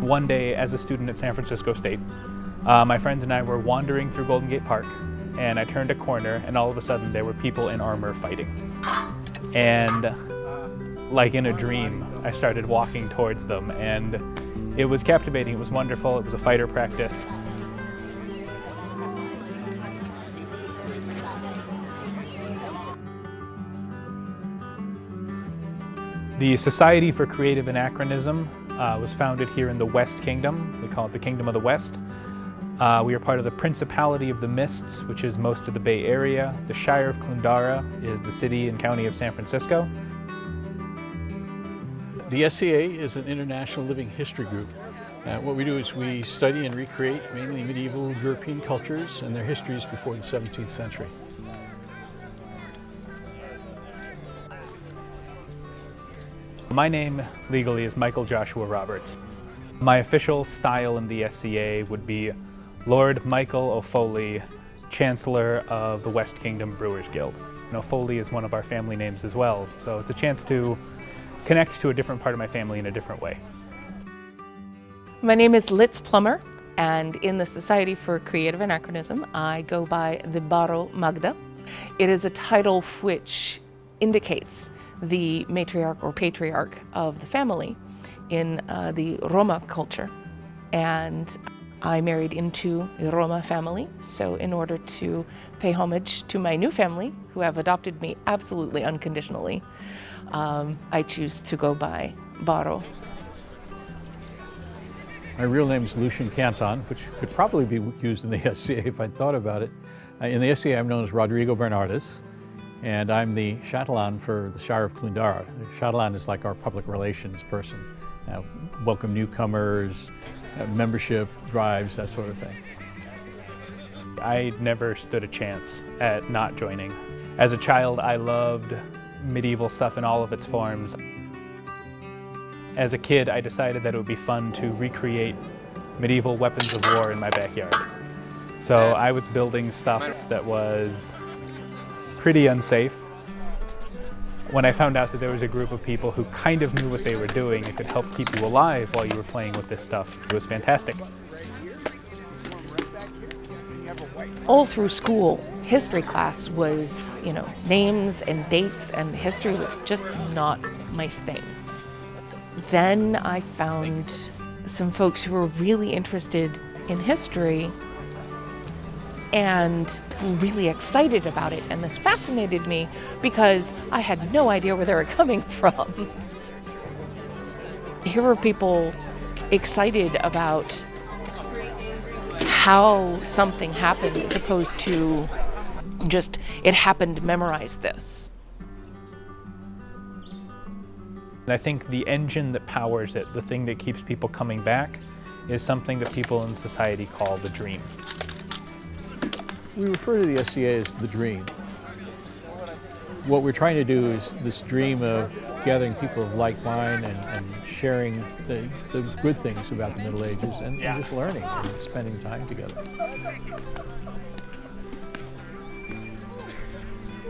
one day as a student at San Francisco State, my friends and I were wandering through Golden Gate Park, and I turned a corner and all of a sudden there were people in armor fighting. And like in a dream, I started walking towards them, and it was captivating, it was wonderful, it was a fighter practice. The Society for Creative Anachronism was founded here in the West Kingdom. We call it the Kingdom of the West. We are part of the Principality of the Mists, which is most of the Bay Area. The Shire of Clundara is the city and county of San Francisco. The SCA is an international living history group. What we do is we study and recreate mainly medieval European cultures and their histories before the 17th century. My name legally is Michael Joshua Roberts. My official style in the SCA would be Lord Michael O'Foley, Chancellor of the West Kingdom Brewers Guild. O'Foley is one of our family names as well, so it's a chance to connect to a different part of my family in a different way. My name is Litz Plummer, and in the Society for Creative Anachronism, I go by the Baro Magda. It is a title which indicates the matriarch or patriarch of the family in the Roma culture. And I married into the Roma family, so in order to pay homage to my new family, who have adopted me absolutely unconditionally, I choose to go by Baro. My real name is Lucian Canton, which could probably be used in the SCA if I'd thought about it. In the SCA, I'm known as Rodrigo Bernardes, and I'm the Chatelain for the Shire of Clundara. The Chatelain is like our public relations person. Welcome newcomers, membership drives, that sort of thing. I never stood a chance at not joining. As a child, I loved medieval stuff in all of its forms. As a kid, I decided that it would be fun to recreate medieval weapons of war in my backyard. So I was building stuff that was pretty unsafe. When I found out that there was a group of people who kind of knew what they were doing and could help keep you alive while you were playing with this stuff, it was fantastic. All through school, history class was, names and dates, and history was just not my thing. Then I found some folks who were really interested in history and really excited about it, and this fascinated me because I had no idea where they were coming from. Here were people excited about how something happened as opposed to just, it happened, memorize this. I think the engine that powers it, the thing that keeps people coming back, is something that people in society call the dream. We refer to the SCA as the dream. What we're trying to do is this dream of gathering people of like mind and sharing the good things about the Middle Ages and just learning and spending time together.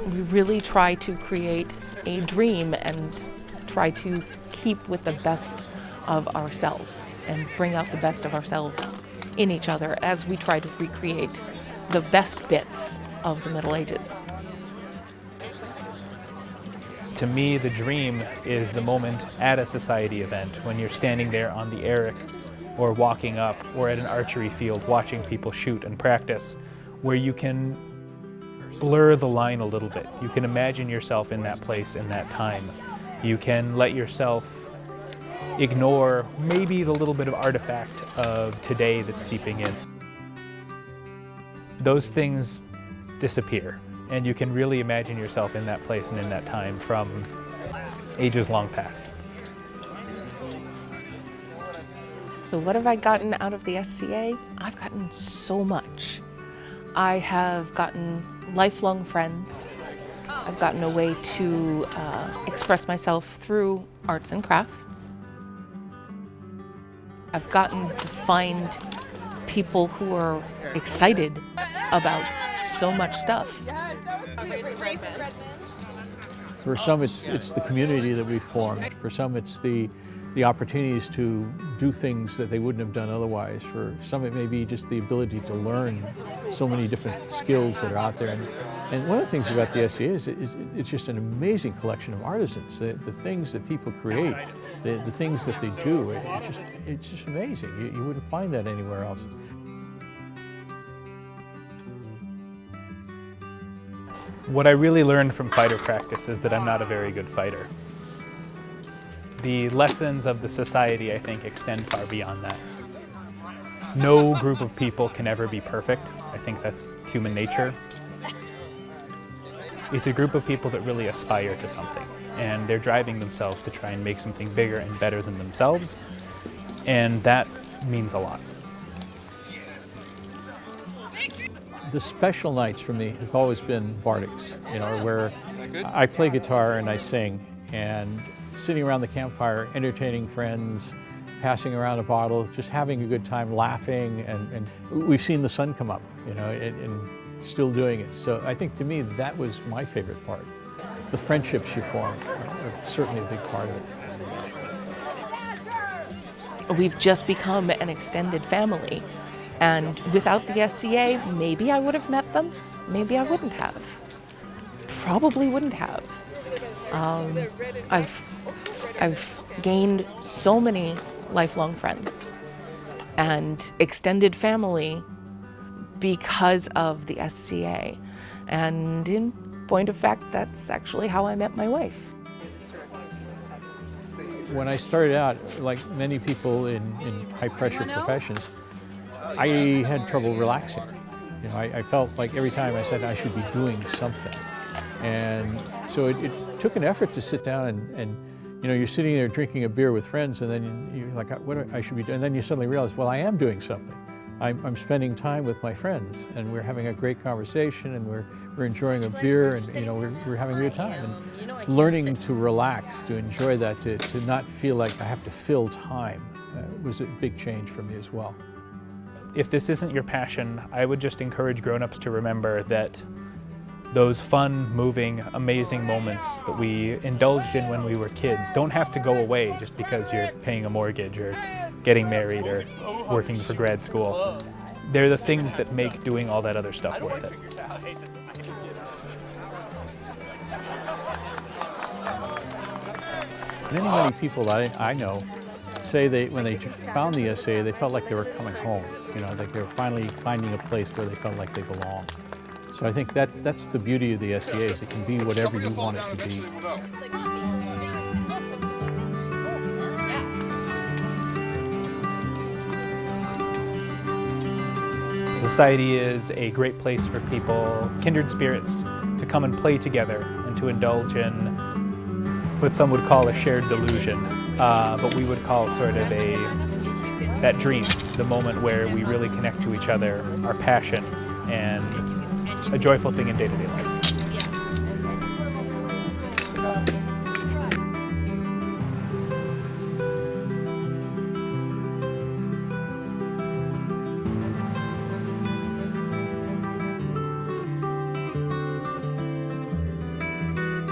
We really try to create a dream and try to keep with the best of ourselves and bring out the best of ourselves in each other as we try to recreate the best bits of the Middle Ages. To me, the dream is the moment at a society event when you're standing there on the Eric or walking up or at an archery field watching people shoot and practice, where you can blur the line a little bit. You can imagine yourself in that place in that time. You can let yourself ignore maybe the little bit of artifact of today that's seeping in. Those things disappear, and you can really imagine yourself in that place and in that time from ages long past. So what have I gotten out of the SCA? I've gotten so much. I have gotten lifelong friends. I've gotten a way to express myself through arts and crafts. I've gotten to find people who are excited about so much stuff. For some, it's the community that we've formed. For some, it's the the opportunities to do things that they wouldn't have done otherwise. For some, it may be just the ability to learn so many different skills that are out there. And one of the things about the SCA is it's just an amazing collection of artisans. The things that people create, the things that they do, it's just amazing. You wouldn't find that anywhere else. What I really learned from fighter practice is that I'm not a very good fighter. The lessons of the society, I think, extend far beyond that. No group of people can ever be perfect. I think that's human nature. It's a group of people that really aspire to something, and they're driving themselves to try and make something bigger and better than themselves, and that means a lot. The special nights for me have always been Bardics, where I play guitar and I sing, and sitting around the campfire, entertaining friends, passing around a bottle, just having a good time, laughing, and we've seen the sun come up, and still doing it. So I think to me that was my favorite part. The friendships you form are certainly a big part of it. We've just become an extended family. And without the SCA, maybe I would have met them, maybe I wouldn't have. Probably wouldn't have. I've gained so many lifelong friends and extended family because of the SCA. And in point of fact, that's actually how I met my wife. When I started out, like many people in high-pressure professions, I had trouble relaxing. I felt like every time I said I should be doing something. And so it took an effort to sit down and you're sitting there drinking a beer with friends, and then you're like, what I should be doing? And then you suddenly realize, well, I am doing something. I'm spending time with my friends, and we're having a great conversation, and we're enjoying a beer, and we're having a good time. And learning to relax, to enjoy that, to not feel like I have to fill time was a big change for me as well. If this isn't your passion, I would just encourage grown-ups to remember that those fun, moving, amazing moments that we indulged in when we were kids don't have to go away just because you're paying a mortgage or getting married or working for grad school. They're the things that make doing all that other stuff worth it. Many people that I know say when they found the SCA, they felt like they were coming home, like they were finally finding a place where they felt like they belong. So I think that's the beauty of the SCA, is it can be whatever you want it to be. Society is a great place for people, kindred spirits, to come and play together and to indulge in what some would call a shared delusion, but we would call sort of that dream, the moment where we really connect to each other, our passion, and a joyful thing in day-to-day life.